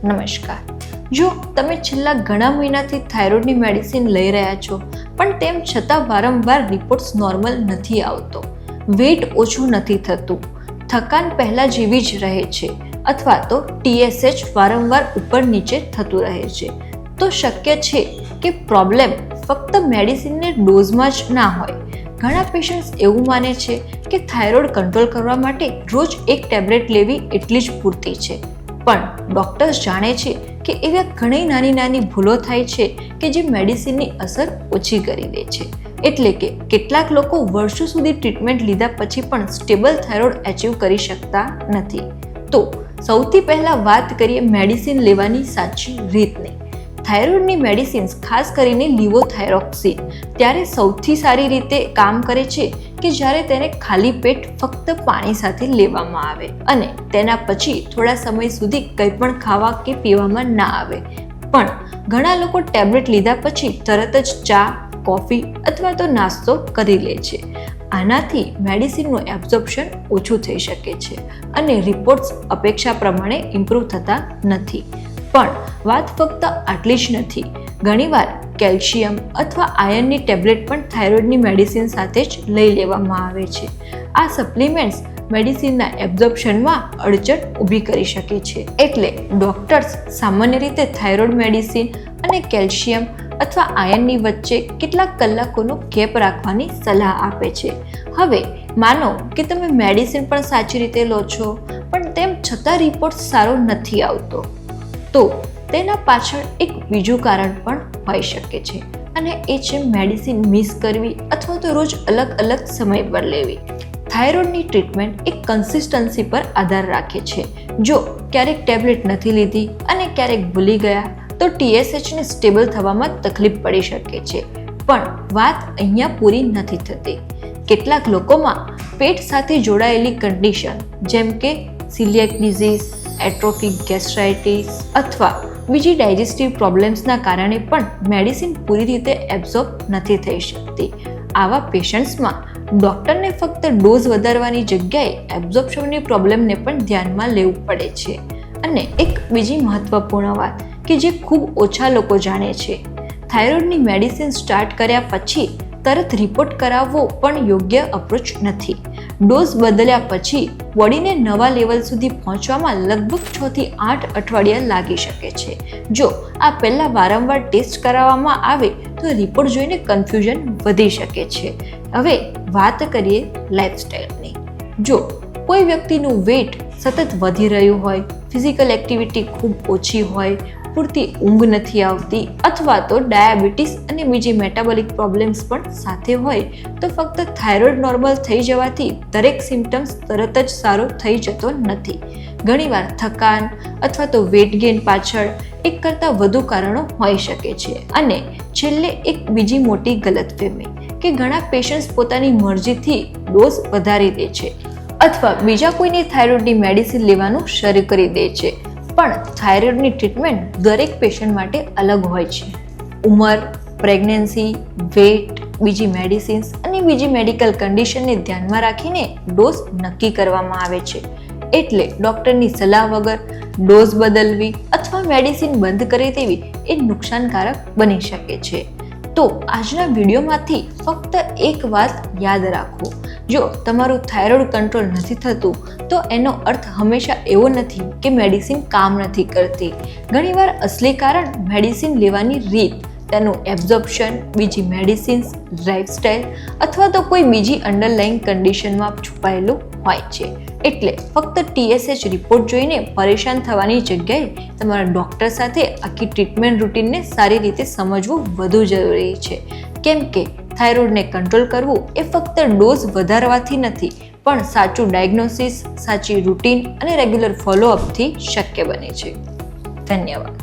નમસ્કાર. જો તમે છેલ્લા ઘણા મહિનાથી થાઇરોઇડની મેડિસિન લઈ રહ્યા છો પણ તેમ છતાં વારંવાર રિપોર્ટ્સ નોર્મલ નથી આવતો, વેઇટ ઓછું નથી થતું, થકાન પહેલા જેવી જ રહે છે અથવા તો TSH વારંવાર ઉપર નીચે થતું રહે છે, તો શક્ય છે કે પ્રોબ્લેમ ફક્ત મેડિસિનને ડોઝમાં જ ના હોય. ઘણા પેશન્ટ્સ એવું માને છે કે થાઇરોઇડ કંટ્રોલ કરવા માટે રોજ એક ટેબ્લેટ લેવી એટલી જ પૂરતી છે, પણ ડૉક્ટર્સ જાણે છે કે એવી ઘણી નાની નાની ભૂલો થાય છે કે જે મેડિસિનની અસર ઓછી કરી દે છે. એટલે કે કેટલાક લોકો વર્ષો સુધી ટ્રીટમેન્ટ લીધા પછી પણ સ્ટેબલ થાઇરોઇડ અચીવ કરી શકતા નથી. તો સૌથી પહેલાં વાત કરીએ મેડિસિન લેવાની સાચી રીતની. થાઇરોઇડની મેડિસિન્સ ખાસ કરીને લિવોથાઇરોક્સિન ત્યારે સૌથી સારી રીતે કામ કરે છે કે જ્યારે તેને ખાલી પેટ ફક્ત પાણી સાથે લેવામાં આવે અને તેના પછી થોડા સમય સુધી કંઈ પણ ખાવા કે પીવામાં ના આવે. પણ ઘણા લોકો ટેબ્લેટ લીધા પછી તરત જ ચા, કોફી અથવા તો નાસ્તો કરી લે છે. આનાથી મેડિસિનનું એબ્ઝોર્પ્શન ઓછું થઈ શકે છે અને રિપોર્ટ્સ અપેક્ષા પ્રમાણે ઇમ્પ્રૂવ થતા નથી. પણ વાત ફક્ત આટલી જ નથી. ઘણીવાર કેલ્શિયમ અથવા આયર્નની ટેબ્લેટ પણ થાઇરોઇડની મેડિસિન સાથે જ લઈ લેવામાં આવે છે. આ સપ્લિમેન્ટ્સ મેડિસિનના એબ્ઝોર્પ્શનમાં અડચણ ઊભી કરી શકે છે. એટલે ડૉક્ટર્સ સામાન્ય રીતે થાઇરોઇડ મેડિસિન અને કેલ્શિયમ અથવા આયર્નની વચ્ચે કેટલાક કલાકોનો ગેપ રાખવાની સલાહ આપે છે. હવે માનો કે તમે મેડિસિન પણ સાચી રીતે લો છો પણ તેમ છતાં રિપોર્ટ સારો નથી આવતો, તો તેના પાછળ એક બીજું કારણ પણ હોઈ શકે છે અને એ છે મેડિસિન મિસ કરવી અથવા તો રોજ અલગ અલગ સમય પર લેવી. થાઇરોઇડની ટ્રીટમેન્ટ એક કન્સિસ્ટન્સી પર આધાર રાખે છે. જો ક્યારેક ટેબ્લેટ નથી લીધી અને ક્યારેક ભૂલી ગયા તો TSHને સ્ટેબલ થવામાં તકલીફ પડી શકે છે. પણ વાત અહીંયા પૂરી નથી થતી. કેટલાક લોકોમાં પેટ સાથે જોડાયેલી કન્ડિશન જેમ કે સિલિયાક ડિઝીઝ, એટ્રોફિક ગેસ્ટ્રાઇટિસ અથવા બીજી ડાયજેસ્ટિવ પ્રોબ્લેમ્સના કારણે પણ મેડિસિન પૂરી રીતે એબ્ઝોર્બ નથી થઈ શકતી. આવા પેશન્ટ્સમાં ડૉક્ટરને ફક્ત ડોઝ વધારવાની જગ્યાએ એબ્ઝોર્પ્શનની પ્રોબ્લેમને પણ ધ્યાનમાં લેવું પડે છે. અને એક બીજી મહત્વપૂર્ણ વાત કે જે ખૂબ ઓછા લોકો જાણે છે, થાઇરોઇડની મેડિસિન સ્ટાર્ટ કર્યા પછી તરત રિપોર્ટ કરાવવો પણ યોગ્ય અપ્રોચ નથી. ડોઝ બદલ્યા પછી બોડીને નવા લેવલ સુધી પહોંચવામાં લગભગ 6 થી 8 અઠવાડિયા લાગી શકે છે. જો આ પહેલાં વારંવાર ટેસ્ટ કરાવવામાં આવે તો રિપોર્ટ જોઈને કન્ફ્યુઝન વધી શકે છે. હવે વાત કરીએ લાઇફસ્ટાઇલની. જો કોઈ વ્યક્તિનું વેઇટ સતત વધી રહ્યું હોય, ફિઝિકલ એક્ટિવિટી ખૂબ ઓછી હોય, પૂરતી ઊંઘ નથી આવતી અથવા તો ડાયાબિટીસ અને બીજી મેટાબોલિક પ્રોબ્લેમ્સ પણ સાથે હોય તો ફક્ત થાઇરોઇડ નોર્મલ થઈ જવાથી દરેક સિમ્ટમ્સ તરત જ સારો થઈ જતો નથી. ઘણીવાર થકાન અથવા તો વેઇટ ગેઇન પાછળ એક કરતાં વધુ કારણો હોઈ શકે છે. અને છેલ્લે એક બીજી મોટી ગલતફહેમી કે ઘણા પેશન્ટ્સ પોતાની મરજીથી ડોઝ વધારી દે છે અથવા બીજા કોઈની થાઇરોઇડની મેડિસિન લેવાનું શરૂ કરી દે છે. પણ થાઇરોઇડની ટ્રીટમેન્ટ દરેક પેશન્ટ માટે અલગ હોય છે. ઉંમર, પ્રેગ્નન્સી, વેઇટ, બીજી મેડિસિન્સ અને બીજી મેડિકલ કન્ડિશનને ધ્યાનમાં રાખીને ડોઝ નક્કી કરવામાં આવે છે. એટલે ડૉક્ટરની સલાહ વગર ડોઝ બદલવી અથવા મેડિસિન બંધ કરી દેવી એ નુકસાનકારક બની શકે છે. તો આજના વિડીયોમાંથી ફક્ત એક વાત યાદ રાખો, જો તમારું થાઇરોઇડ કંટ્રોલ નથી થતું તો એનો અર્થ હંમેશા એવો નથી કે મેડિસિન કામ નથી કરતી. ઘણીવાર અસલી કારણ મેડિસિન લેવાની રીત, તેનું એબ્ઝોર્પ્શન, બીજી મેડિસિન્સ, લાઇફસ્ટાઇલ અથવા તો કોઈ બીજી અંડરલાઇંગ કન્ડિશનમાં છુપાયેલું હોય છે. એટલે ફક્ત TSH રિપોર્ટ જોઈને પરેશાન થવાની જગ્યાએ તમારા ડૉક્ટર સાથે આખી ટ્રીટમેન્ટ રૂટીનને સારી રીતે સમજવું વધુ જરૂરી છે. કેમ કે થાઇરોઇડને કંટ્રોલ કરવું એ ફક્ત ડોઝ વધારવાથી નથી, પણ સાચું ડાયગ્નોસિસ, સાચી રૂટીન અને રેગ્યુલર ફોલોઅપથી શક્ય બને છે. ધન્યવાદ.